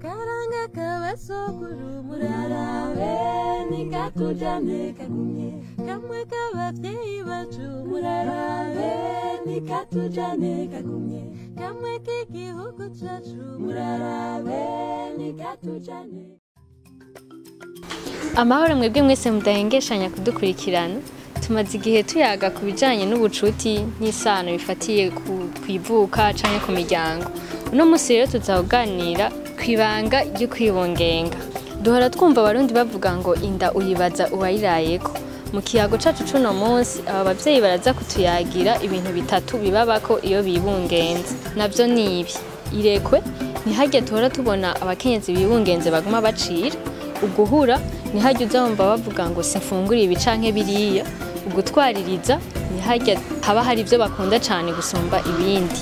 Akaranga k'abasokuru murarabe nikatujane kagumye kamwe k'abavyeyi bacu murarabe nikatujane kagumye kamwe k'igihugu cacu murarabe nikatujane. Amahoro mwebwe mwese mudahengeshanya kudukurikirana. Tumaze igihe tuyaga ku bijanye n'ubucuti n'isano bifatiye kwivuka canke ku miryango. Uno musi rero tuzaganira kwibanga ryo kwibungenga. Duhora twumva abarundi bavuga ngo inda uyibaza uwayirayeko. Mu kiyago cacu cuno munsi aba bavyeyi baraza kutuyagira ibintu bitatu bibabako iyo bibungenze. Navyo nibi: irekwe, ntiharya tuhora tubona abakenyezi bibungenze baguma bacira. Uguhura, ntiharya uzumva bavuga ngo simfungura ibi canke biriya. Ugutwaririza, ntiharya haba hari ivyo bakunda cane gusumba ibindi.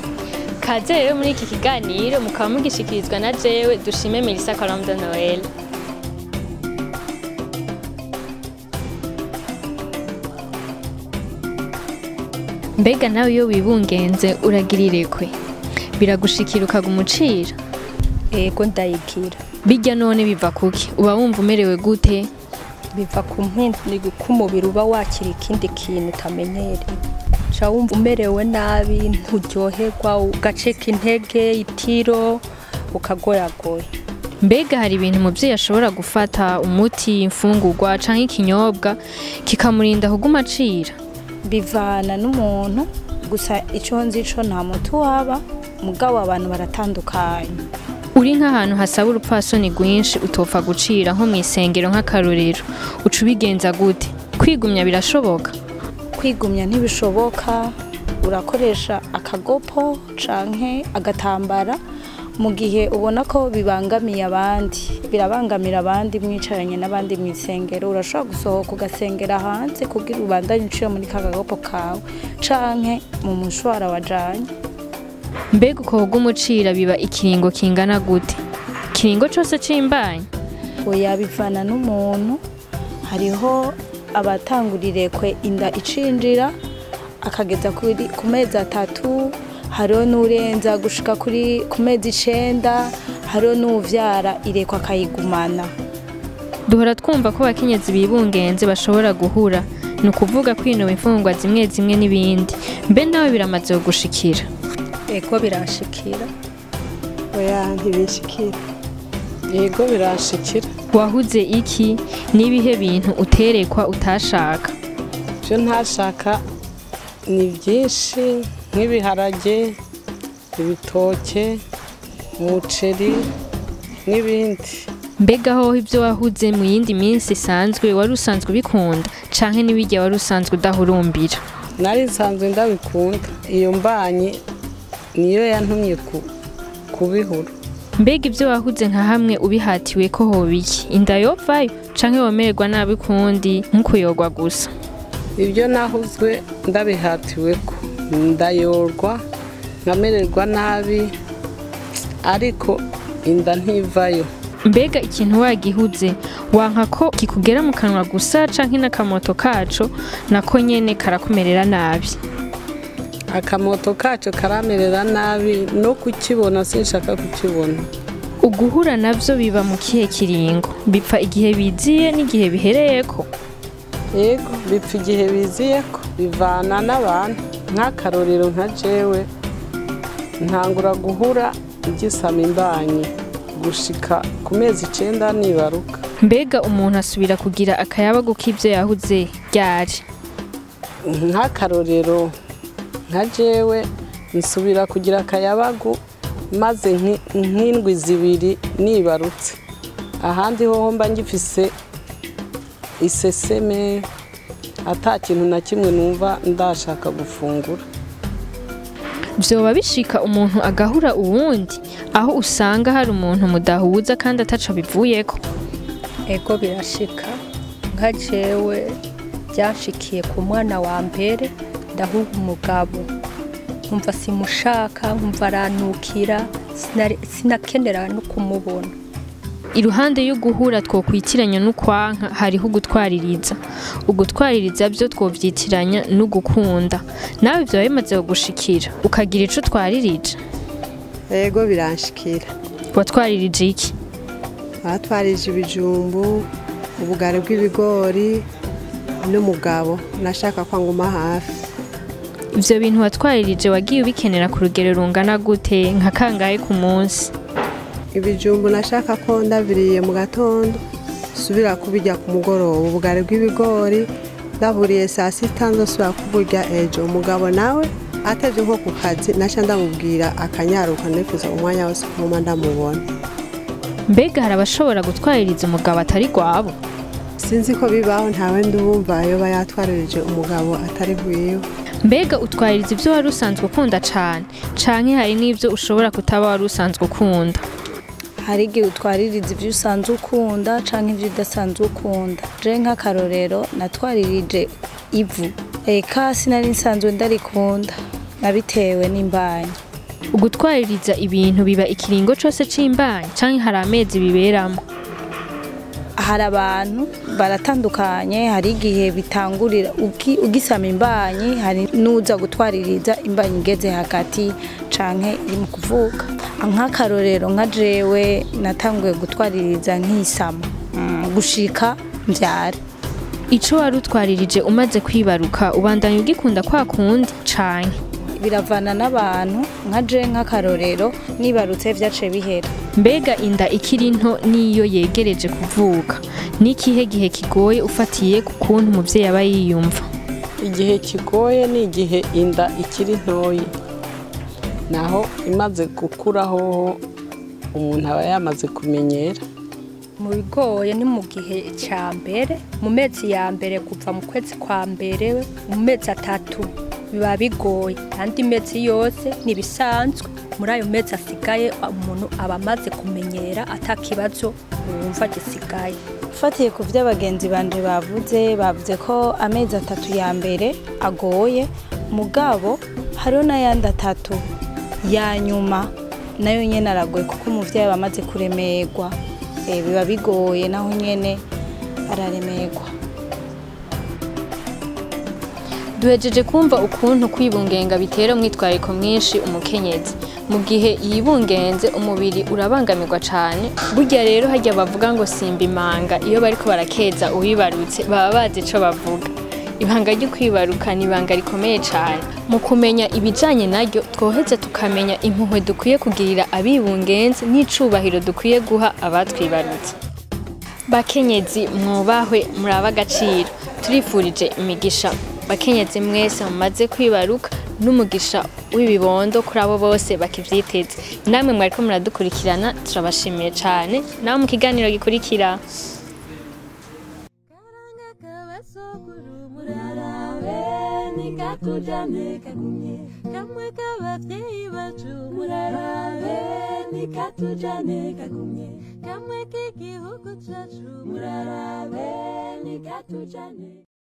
Kaze rero muri iki kiganiro mukaba mugishikirizwa na jewe Dushime Melissa Colombe de Noël. Mbega nawe iyo wibungenze uragira irekwe? Biragushikira ukagumucira? Ego ndayigira. Bijya none biva kuki? Uba wumva umerewe gute? Biva ku mpinduka k'umubiri uba wakira ikindi kintu utamenyereye. Ca wumva umerewe nabi, nturyoherwa, ugaceka intege, itiro, ukagoyagoya. Mbega hari ibintu umuvyeyi ashobora gufata, umuti, imfungurwa canke ikinyobwa kikamurinda kuguma acira? Bivana n'umuntu, gusa ico nzi co nta muti waba, mugabo abantu baratandukanye. Uri nk'ahantu hasaba urupfasoni rwinshi utopfa gucira nko mw'isengero nk'akarorero, uca ubigenza gute? Kwigumya birashoboka? Kwigumya ntibishoboka, urakoresha akagopo canke agatambara mu gihe ubona ko bibangamiye abandi, birabangamira abandi mwicaranye n'abandi mw'isengero, urashobora gusohoka ugasengera hanze kugira ubandanye uciye muri kagagopo kawe canke mu mushwara wajanye. Mbega uko kugumucira biba ikiringo kingana gute? Ikiringo cose c'imbanyi? Oya, bivana n'umuntu. Hariho abatangurirekwe inda icinjira akageza ku mezi 3, hariho n'urenza gushika ku mezi 9, hariho n'uvyara irekwa akayigumana. Duhora twumva ko abakenyezi bibungenze bashobora guhura, ni ukuvuga kwinuma imfungwa zimwe zimwe n'ibindi. Mbe nawe biramaze gushikira? Ego birashikira. Oya, ntibishikira. Ego birashikira. Wahuze iki? Nibihe bintu uterekwa utashaka? Byo ntashaka ni byinshi, nk'ibiharage, ibitoke, umuceri n'ibindi. Mbega ho ivyo wahuze mu yindi minsi isanzwe wari usanzwe ubikunda canke nibijya wari usanzwe udahurumbira? Nari nsanzwe ndabikunda, iyo mbanye niyo yantumye kubihura. Mbega ivyo wahuze nka hamwe ubihatiwe ko hobiki? Inda yovayo canke womererwa nabi kundi nk'ukuyogwa gusa? Ibyo nahuzwe ndabihatiwe ko ndayorwa nkamererwa nabi, ariko inda ntivayo. Mbega ikintu wagihuze wanka ko kikugera mu kanwa gusa canke n'akamoto kaco nako nyene karakumerera nabi? Akamoto kacu karamerera nabi, no kukibona sinshaka kukibona. Uguhura navyo biba mu kihe kiringo? Bipfa igihe biziye n'igihe bihereyeko? Yego, bipfa igihe biziyeko, bivana n'abantu. Nk'akarorero nka jewe ntangura guhura igisama imbanyi gushika ku mezi 9 nibaruka. Mbega umuntu asubira kugira akayabagu k'ivyo yahuze ryari? Nk'akarorero nka jewe nsubira kugira akayabagu maze nk'indwi 2 nibarutse. Ahandi hoho mba ngifise iseseme, ata kintu na kimwe numva ndashaka gufungura. Vyoba bishika umuntu agahura uwundi aho usanga hari umuntu mudahuza kandi ataco bivuyeko? Ego birashika. Nka jewe byashikiye ku mwana wa mbere, ndahura umugabo nkumva simushaka, nkumva aranukira, sinakenera no kumubona. Iruhande yo guhura twokwitiranya n'ukwanka hariho ugutwaririza. Ugutwaririza byo twovyitiranya no gukunda. Nawe byo bimaze gushikira ukagira ico twaririje? Ego biranshikira. Watwaririje iki? batwarije ibijumbu, ubugari bw'ibigori n'umugabo nashaka ko nguma hafi. Ivyo bintu watwaririje wagiye ubikenera ku rugero rungana gute nka kangahe ku munsi? Ibijumbu nashaka ko ndabiriye mu gatondo subira kubijya ku mugoroba, ubugari bw'ibigori ndaburiye saa sita nzosubira kuburya ejo. Umugabo nawe atevye nko ku kazi nasha ndamubwira akanyaruka nifuza umwanya wose kuma ndamubona. Mbega hari abashobora gutwaririza umugabo atari gwabo? Sinzi ko bibaho, ntawe ndumva yoba yatwaririje umugabo atari gwiwe. Mbega utwaririza ivyo wari usanzwe ukunda cane canke hari n'ivyo ushobora kutaba wari usanzwe ukunda? Hari igihe utwaririza ivyo usanzwe ukunda canke ivyo udasanzwe ukunda. Je nk'akarorero natwaririje ivu, eka sinari nsanzwe ndarikunda, nabitewe n'imbanyi. Ugutwaririza ibintu biba ikiringo cose c'imbanyi canke hari amezi biberamo? Hari abantu baratandukanye, hari igihe bitangurira ugisama imbanyi, hari nuza gutwaririza imbanyi igeze hagati canke iri mu kuvuka. Nk'akarorero nka jewe natanguye gutwaririza nk'isama gushika mvyara. Ico wari utwaririje umaze kwibaruka ubandanya ugikunda kwa kundi canke? Biravana n'abantu, nka je nk'akarorero nibarutse vyace bihera. Mbega inda ikiri nto niyo yegereje kuvuka n'ikihe gihe kigoye ufatiye ku kuntu umuvyeyi aba yiyumva? Igihe kigoye ni igihe inda ikiri ntoyi, naho imaze gukuraho umuntu aba yamaze kumenyera. Mu bigoye ni mu gihe ca mbere, mu mezi ya mbere kuva mu kwezi kwa mbere, mu mezi 3 biba bigoye, andi mezi yose nibisanzwe. Muri ayo mezi asigaye umuntu aba amaze kumenyera atakibazo wumva gisigaye. Fatiye ku vyo abagenzi banje bavuze ko amezi 3 ya mbere agoye, mugabo hariho n'ayandi 3 ya nyuma nayo nyene aragoye kuko umuvyeyi aba amaze kuremerwa. Biba bigoye naho nyene araremerwa. Duhejeje kumva ukuntu kwibungenga bitera umwitwariko mwinshi umukenyezi. Mu gihe yibungenze umubiri urabangamirwa cane. Burya rero harya bavuga ngo simba imanga iyo bariko barakeza uwibarutse baba bazi ico bavuga. Ibanga ryo kwibaruka ni ibanga rikomeye cane. Mu kumenya ibijanye naryo twoheze tukamenya impuhwe dukwiye kugirira abibungenze n'icubahiro dukwiye guha abatwibarutse. Bakenyezi mwubahwe muraba agaciro. Turifurije imigisha bakenyezi mwese mumaze kwibaruka n'umugisha w'ibibondo kuri abo bose bakivyiteze. Namwe mwariko muradukurikirana turabashimiye cane. Nawe mu kiganiro gikurikira nikatujane kagumye kamwe k'abavyeyi bacu murarabe nikatujane kagumye kamwe k'igihugu cacu murarabe nikatujane.